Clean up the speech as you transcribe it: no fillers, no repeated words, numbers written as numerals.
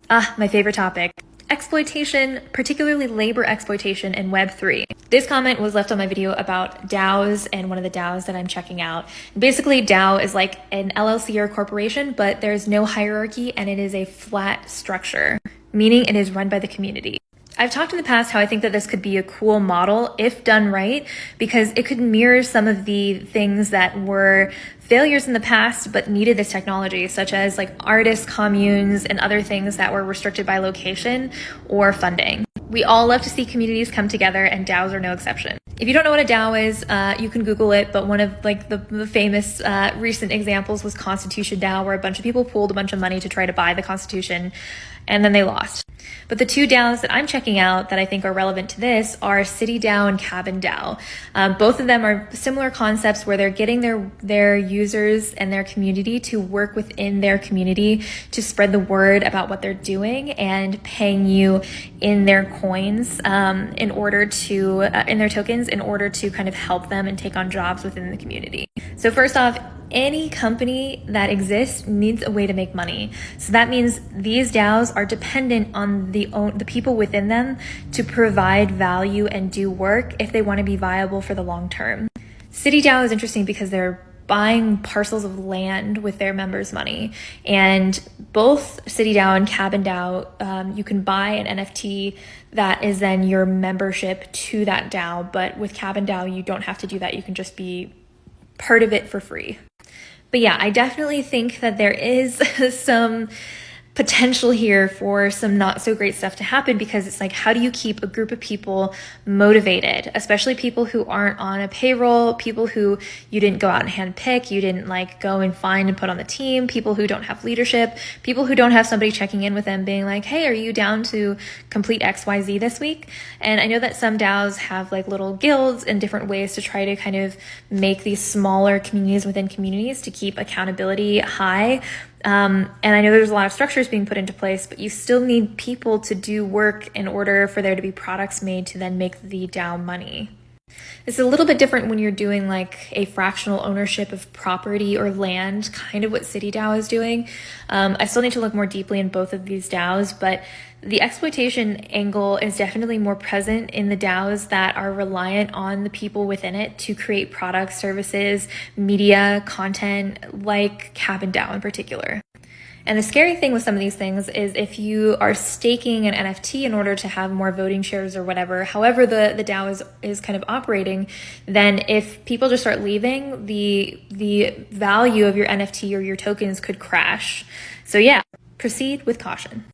My favorite topic. Exploitation, particularly labor exploitation in Web3. This comment was left on my video about DAOs and one of the DAOs that I'm checking out. Basically, DAO is like an LLC or corporation, but there's no hierarchy and it is a flat structure, meaning it is run by the community. I've talked in the past how I think that this could be a cool model if done right, because it could mirror some of the things that were failures in the past but needed this technology, such as like artist communes and other things that were restricted by location or funding. We all love to see communities come together, and DAOs are no exception. If you don't know what a DAO is, you can Google it, but one of like the famous recent examples was Constitution DAO, where a bunch of people pooled a bunch of money to try to buy the Constitution, and then they lost. But the two DAOs that I'm checking out that I think are relevant to this are City DAO and Cabin DAO. Both of them are similar concepts where they're getting their users and their community to work within their community to spread the word about what they're doing and paying you in their coins in order to, in their tokens, in order to kind of help them and take on jobs within the community. So first off, any company that exists needs a way to make money. So that means these DAOs are dependent on the people within them to provide value and do work if they want to be viable for the long term. City DAO is interesting because they're buying parcels of land with their members' money. And both City DAO and Cabin DAO, you can buy an NFT that is then your membership to that DAO. But with Cabin DAO, you don't have to do that. You can just be part of it for free. But yeah, I definitely think that there is some potential here for some not so great stuff to happen, because it's like, how do you keep a group of people motivated, especially people who aren't on a payroll, people who you didn't go out and handpick, you didn't like go and find and put on the team, people who don't have leadership, people who don't have somebody checking in with them being like, hey, are you down to complete XYZ this week? And I know that some DAOs have like little guilds and different ways to try to kind of make these smaller communities within communities to keep accountability high. And I know there's a lot of structures being put into place, but you still need people to do work in order for there to be products made to then make the DAO money. It's a little bit different when you're doing like a fractional ownership of property or land, kind of what City DAO is doing. I still need to look more deeply in both of these DAOs, but the exploitation angle is definitely more present in the DAOs that are reliant on the people within it to create products, services, media, content, like Cabin DAO in particular. And the scary thing with some of these things is if you are staking an NFT in order to have more voting shares or whatever, however the DAO is kind of operating, then if people just start leaving, the value of your NFT or your tokens could crash. So yeah, proceed with caution.